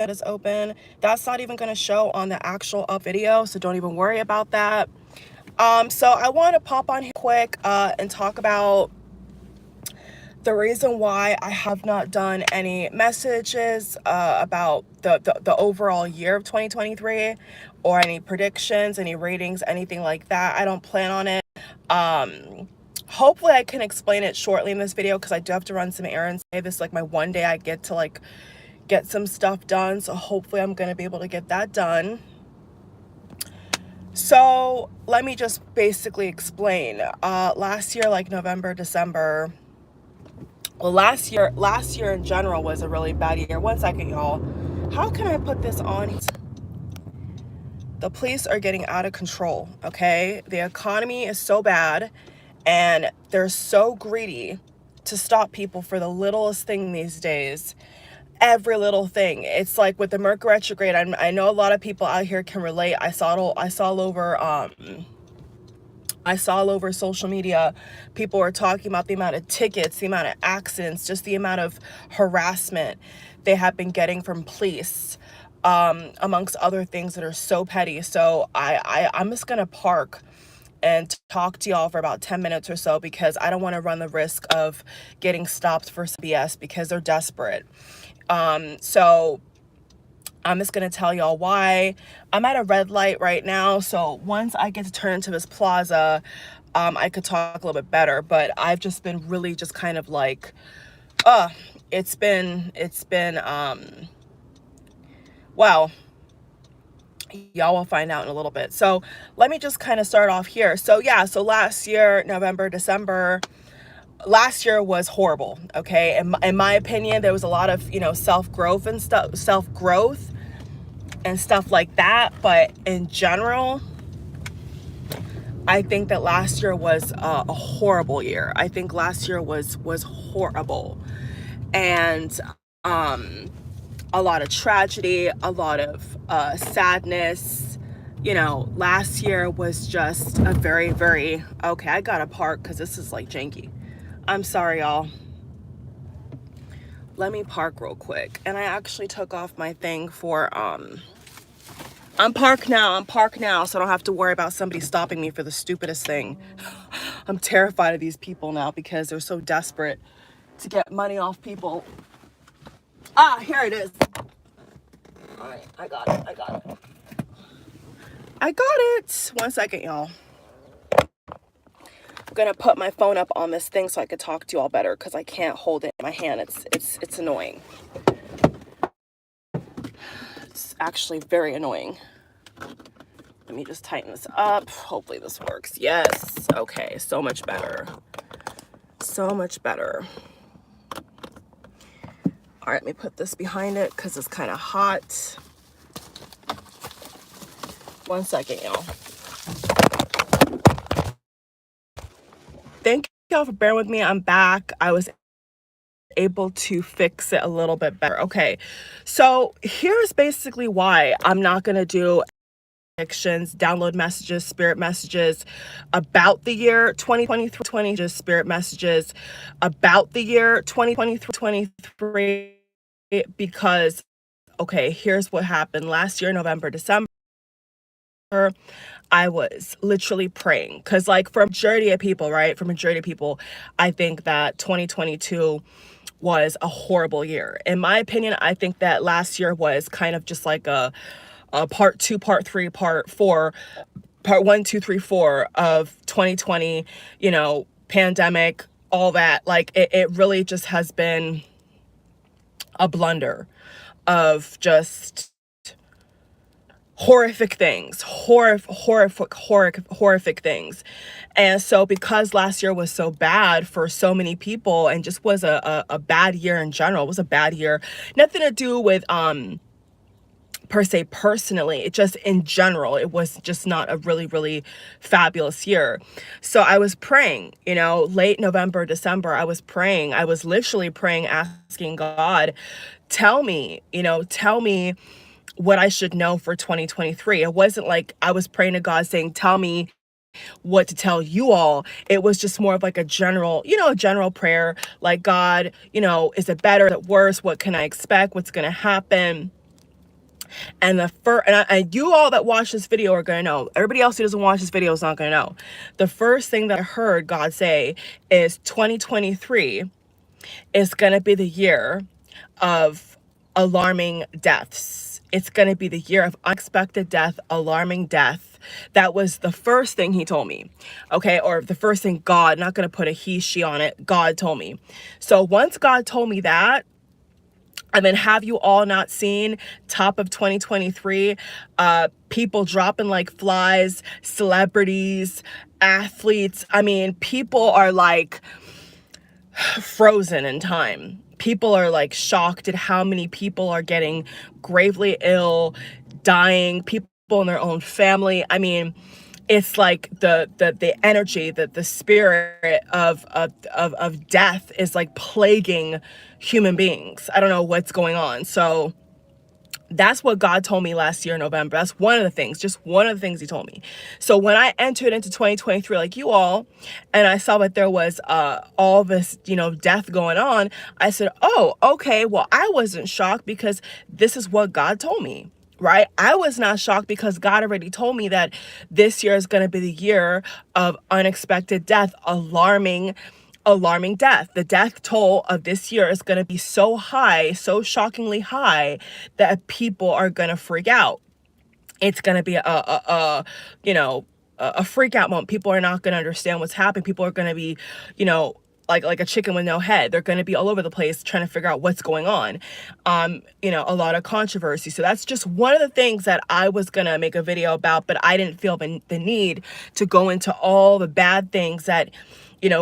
that is open. That's not even going to show on the actual up video, so don't even worry about that. So I want to pop on here quick and talk about the reason why I have not done any messages about the overall year of 2023, or any predictions, any ratings, anything like that. I don't plan on it. Hopefully I can explain it shortly in this video, because I do have to run some errands. This is like my one day I get to like get some stuff done, so hopefully I'm gonna be able to get that done. So let me just basically explain. Last year, like November, December, well, last year in general was a really bad year. One second, y'all. How can I put this on? The police are getting out of control, okay? The economy is so bad, and they're so greedy to stop people for the littlest thing these days. Every little thing. It's like with the Mercury retrograde, I know a lot of people out here can relate. I saw all over social media. People were talking about the amount of tickets, the amount of accidents, just the amount of harassment they have been getting from police, amongst other things that are so petty. So I'm just gonna park and talk to y'all for about 10 minutes or so, because I don't want to run the risk of getting stopped for BS, because they're desperate. So I'm just going to tell y'all why. I'm at a red light right now, so once I get to turn into this plaza, I could talk a little bit better. But I've just been really just kind of like, it's been, well, y'all will find out in a little bit. So let me just kind of start off here. So yeah, so last year, November, December, last year was horrible, okay? In my opinion, there was a lot of, self-growth and stuff like that. But in general, I think that last year was a horrible year. I think last year was horrible. And a lot of tragedy, a lot of sadness. Last year was just a very, very, okay, I gotta park because this is like janky. I'm sorry, y'all. Let me park real quick. And I actually took off my thing for, I'm parked now, so I don't have to worry about somebody stopping me for the stupidest thing. I'm terrified of these people now, because they're so desperate to get money off people. Here it is. All right, I got it. One second, y'all. I'm gonna put my phone up on this thing so I could talk to you all better, because I can't hold it in my hand. It's annoying. It's actually very annoying. Let me just tighten this up. Hopefully this works. Yes. Okay. So much better. So much better. All right, let me put this behind it because it's kind of hot. One second, y'all. Thank y'all for bearing with me. I'm back. I was able to fix it a little bit better. Okay, so here's basically why I'm not going to do predictions, download messages, spirit messages about the year 2023, just spirit messages about the year 2023, because, okay, here's what happened. Last year, November, December, I was literally praying, because like for a majority of people, right? For majority of people, I think that 2022 was a horrible year. In my opinion, I think that last year was kind of just like a part 2, part 3, part 4, part 1, 2, 3, 4 of 2020, pandemic, all that. Like it really just has been a blunder of just horrific things, horrific things. And so because last year was so bad for so many people, and just was a bad year in general, it was a bad year, nothing to do with per se personally, it just in general, it was just not a really, really fabulous year. So I was praying, late November, December, I was praying. I was literally praying, asking God, tell me what I should know for 2023. It wasn't like I was praying to God saying, tell me what to tell you all. It was just more of like a general prayer, like, God, is it better, is it worse? What can I expect? What's going to happen? And the first, and you all that watch this video are gonna know. Everybody else who doesn't watch this video is not gonna know. The first thing that I heard God say is 2023 is gonna be the year of alarming deaths. It's gonna be the year of unexpected death, alarming death. That was the first thing he told me. Okay, or the first thing God, not gonna put a he, she on it, God told me. So once God told me that, and then have you all not seen top of 2023, people dropping like flies, celebrities, athletes. I mean, people are like frozen in time. People are like shocked at how many people are getting gravely ill, dying, people in their own family. I mean, it's like the energy, the spirit of death is like plaguing human beings. I don't know what's going on. So that's what God told me last year in November. That's one of the things, just one of the things he told me. So when I entered into 2023, like you all, and I saw that there was all this, death going on, I said, oh, okay, well, I wasn't shocked because this is what God told me. Right? I was not shocked because God already told me that this year is going to be the year of unexpected death, alarming death. The death toll of this year is going to be so high, so shockingly high, that people are going to freak out. It's going to be a freak out moment. People are not going to understand what's happening. People are going to be, like a chicken with no head. They're going to be all over the place trying to figure out what's going on. A lot of controversy. So that's just one of the things that I was going to make a video about, but I didn't feel the need to go into all the bad things that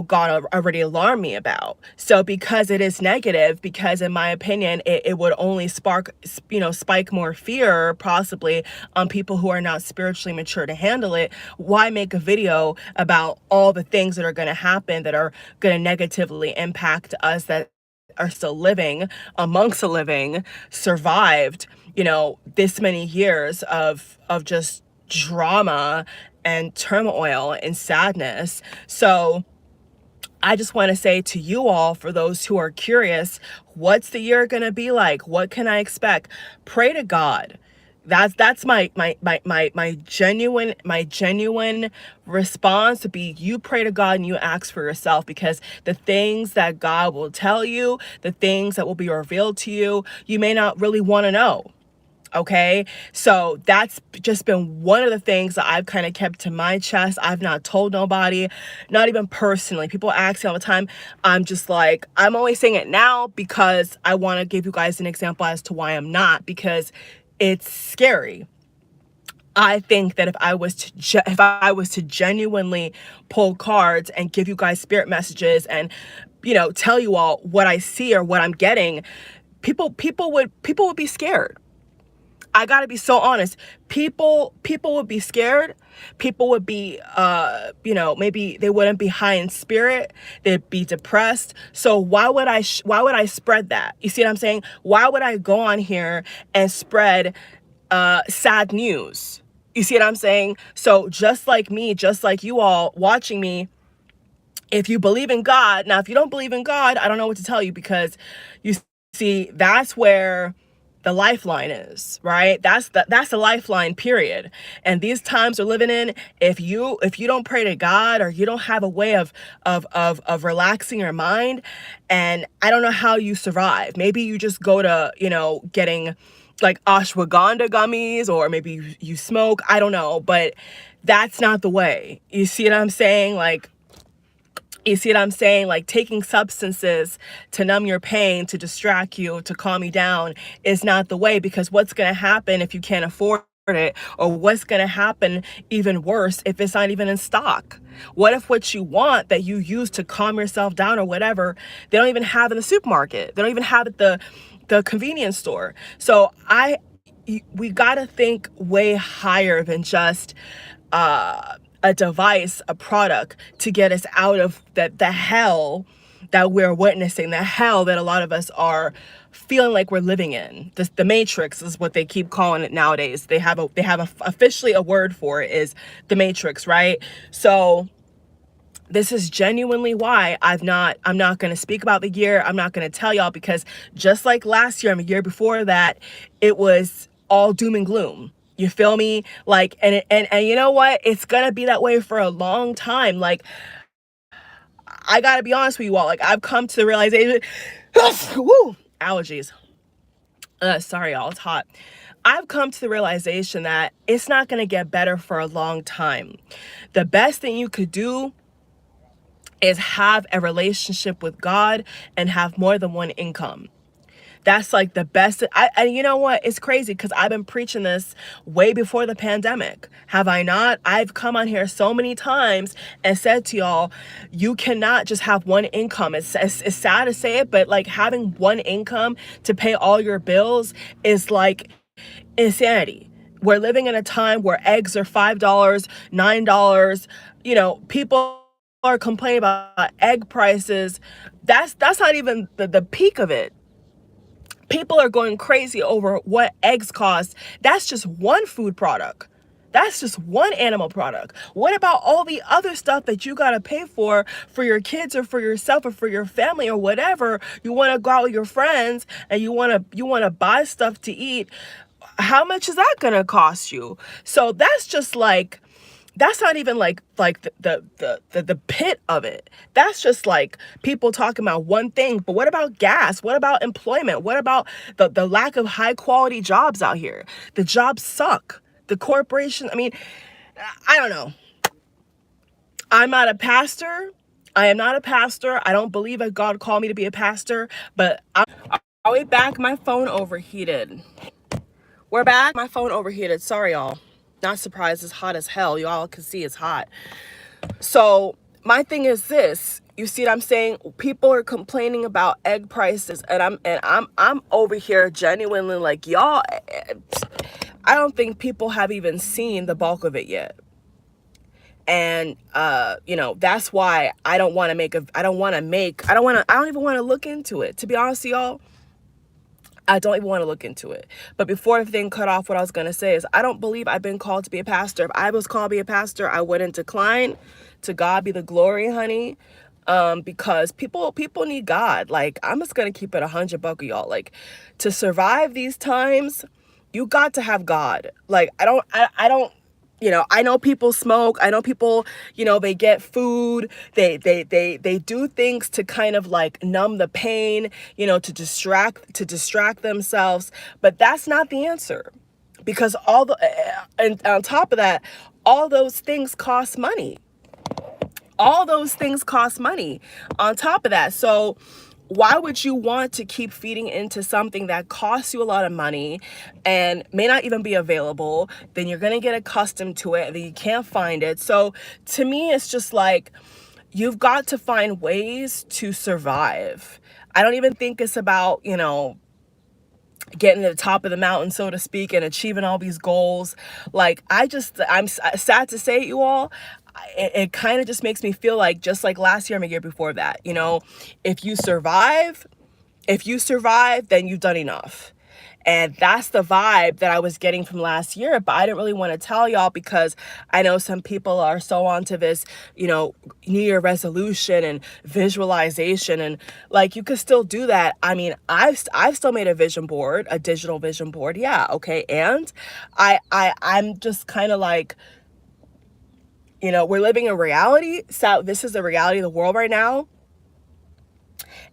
God already alarmed me about. So because it is negative, because in my opinion, it would only spike more fear possibly on people who are not spiritually mature to handle it, why make a video about all the things that are going to happen that are going to negatively impact us that are still living, amongst the living, survived, this many years of just drama and turmoil and sadness. So I just want to say to you all, for those who are curious, what's the year going to be like? What can I expect? Pray to God. That's my genuine response to be, you pray to God and you ask for yourself, because the things that God will tell you, the things that will be revealed to you, you may not really want to know. Okay, so that's just been one of the things that I've kind of kept to my chest. I've not told nobody, not even personally. People ask me all the time. I'm just like, I'm always saying it now because I want to give you guys an example as to why I'm not, because it's scary. I think that if I was to genuinely pull cards and give you guys spirit messages and tell you all what I see or what I'm getting, people would be scared. I gotta be so honest. People would be scared. People would be, maybe they wouldn't be high in spirit. They'd be depressed. So why would I spread that? You see what I'm saying? Why would I go on here and spread sad news? You see what I'm saying? So just like me, just like you all watching me, if you believe in God, now if you don't believe in God, I don't know what to tell you, because you see, that's where the lifeline is, right? That's the lifeline, period. And these times we're living in, if you don't pray to God, or you don't have a way of relaxing your mind, and I don't know how you survive. Maybe you just go to, getting like ashwagandha gummies, or maybe you smoke, I don't know, but that's not the way. You see what I'm saying? Like taking substances to numb your pain, to distract you, to calm you down is not the way, because what's going to happen if you can't afford it? Or what's going to happen, even worse, if it's not even in stock? What if what you want, that you use to calm yourself down or whatever, they don't even have in the supermarket? They don't even have at the convenience store. So we got to think way higher than just a device, a product to get us out of the hell that we're witnessing, the hell that a lot of us are feeling like we're living in. The Matrix is what they keep calling it nowadays. They have officially a word for it, is the Matrix, right? So this is genuinely why I'm not going to speak about the year. I'm not going to tell y'all, because just like last year and the year before that, it was all doom and gloom. You feel me? Like, and you know what? It's gonna be that way for a long time. Like, I gotta be honest with you all. Like, I've come to the realization, woo, allergies. Sorry, y'all, it's hot. I've come to the realization that it's not gonna get better for a long time. The best thing you could do is have a relationship with God and have more than one income. That's like the best. And you know what? It's crazy because I've been preaching this way before the pandemic. Have I not? I've come on here so many times and said to y'all, you cannot just have one income. It's sad to say it, but like having one income to pay all your bills is like insanity. We're living in a time where eggs are $5, $9. You know, people are complaining about egg prices. That's not even the peak of it. People are going crazy over what eggs cost. That's just one food product. That's just one animal product. What about all the other stuff that you got to pay for your kids or for yourself or for your family or whatever? You want to go out with your friends and you want to buy stuff to eat. How much is that going to cost you? So that's just like, that's not even like the pit of it. That's just like people talking about one thing. But what about gas? What about employment? What about the lack of high quality jobs out here? The jobs suck. The corporation, I mean, I don't know. I'm not a pastor. I am not a pastor. I don't believe that God called me to be a pastor, but I'll be back. My phone overheated. We're back. My phone overheated. Sorry, y'all. Not surprised. It's hot as hell. Y'all can see it's hot. So my thing is this. You see what I'm saying? People are complaining about egg prices, and I'm over here genuinely like, y'all, I don't think people have even seen the bulk of it yet. And you know, that's why I don't even want to look into it. To be honest with y'all, I don't even want to look into it. But before everything cut off, what I was going to say is I don't believe I've been called to be a pastor. If I was called to be a pastor, I wouldn't decline. To God be the glory, honey. Because people need God. Like, I'm just going to keep it $100 y'all. Like, to survive these times, you got to have God. Like, I don't, you know, I know people smoke. I know people, you know, they get food. They do things to kind of like numb the pain, you know, to distract themselves. But that's not the answer, because and on top of that, all those things cost money. All those things cost money on top of that. So why would you want to keep feeding into something that costs you a lot of money and may not even be available? Then you're going to get accustomed to it and then you can't find it. So to me, it's just like, you've got to find ways to survive. I don't even think it's about, you know, getting to the top of the mountain, so to speak, and achieving all these goals. Like, I'm sad to say it, you all, it kind of just makes me feel like just like last year and the year before that, you know, if you survive, then you've done enough. And that's the vibe that I was getting from last year. But I didn't really want to tell y'all because I know some people are so onto this, you know, New Year resolution and visualization. And like, you could still do that. I mean, I've still made a vision board, a digital vision board. Yeah. Okay. And I'm just kind of like, you know, we're living in reality. So this is the reality of the world right now.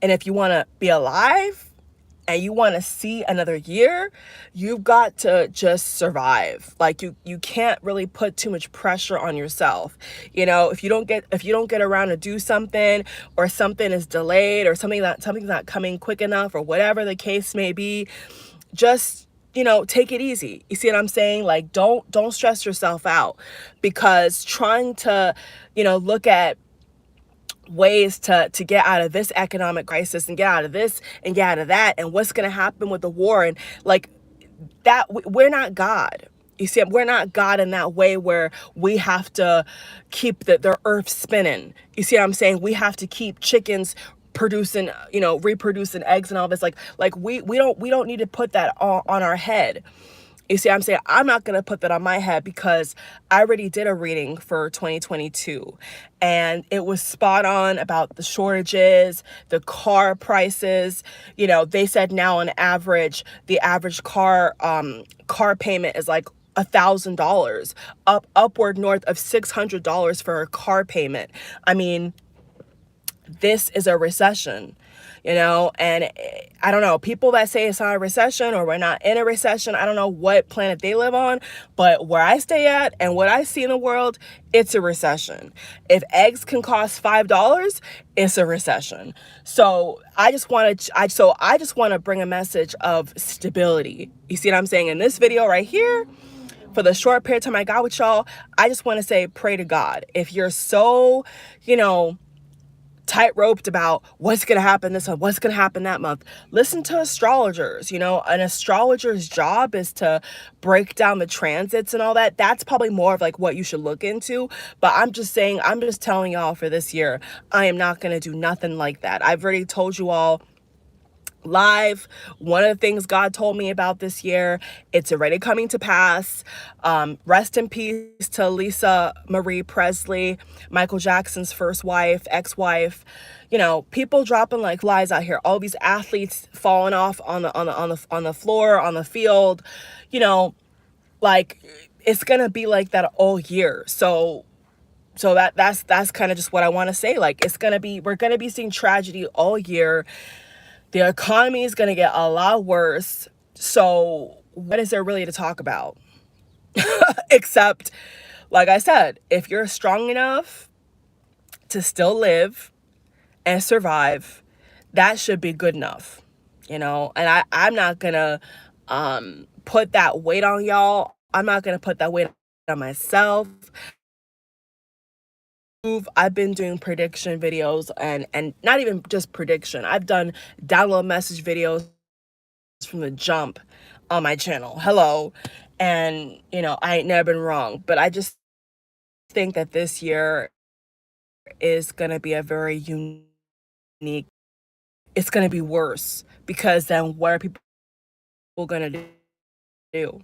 And if you want to be alive and you want to see another year, you've got to just survive. Like, you can't really put too much pressure on yourself. You know, if you don't get around to do something, or something is delayed, or something's not coming quick enough, or whatever the case may be, just, you know, take it easy. You see what I'm saying? Like, don't stress yourself out, because trying to, you know, look at ways to get out of this economic crisis and get out of this and get out of that, and what's going to happen with the war, and like that, we're not God. You see, we're not God in that way where we have to keep the earth spinning. You see what I'm saying? We have to keep chickens producing, you know, reproducing eggs and all this. Like we don't need to put that on our head. You see what I'm saying? I'm not going to put that on my head because I already did a reading for 2022 and it was spot on about the shortages, the car prices. You know, they said now on average, the average car payment is like $1,000, upward north of $600 for a car payment. I mean, this is a recession, you know, and I don't know, people that say it's not a recession or we're not in a recession, I don't know what planet they live on, but where I stay at and what I see in the world, it's a recession. If eggs can cost $5, it's a recession. So I just want to bring a message of stability. You see what I'm saying in this video right here? For the short period of time I got with y'all, I just want to say, pray to God. If you're so, you know, tight-roped about what's going to happen this month, what's going to happen that month, listen to astrologers. You know, an astrologer's job is to break down the transits and all that. That's probably more of like what you should look into. But I'm just saying, I'm just telling y'all for this year, I am not going to do nothing like that. I've already told you all live one of the things God told me about this year. It's already coming to pass. Rest in peace to Lisa Marie Presley, Michael Jackson's first wife, ex-wife. You know, people dropping like flies out here. All these athletes falling off on the floor, on the field. You know, like it's gonna be like that all year. So that's kind of just what I want to say. Like we're gonna be seeing tragedy all year. The economy is going to get a lot worse. So what is there really to talk about? Except, like I said, if you're strong enough to still live and survive, that should be good enough, you know? And I'm not going to put that weight on y'all. I'm not going to put that weight on myself. I've been doing prediction videos and not even just prediction. I've done download message videos from the jump on my channel. Hello. And, you know, I ain't never been wrong. But I just think that this year is going to be a very unique, it's going to be worse because then what are people going to do?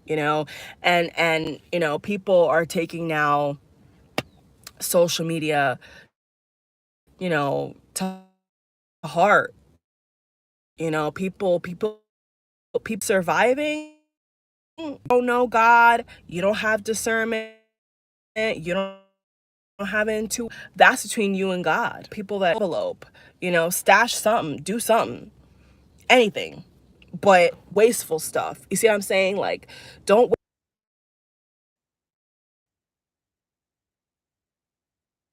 You know, and, you know, people are taking now social media, you know, to heart. You know, people surviving. You don't know God. You don't have discernment. You don't have into. That's between you and God. People that envelope, you know, stash something, do something, anything, but wasteful stuff. You see what I'm saying? Like, don't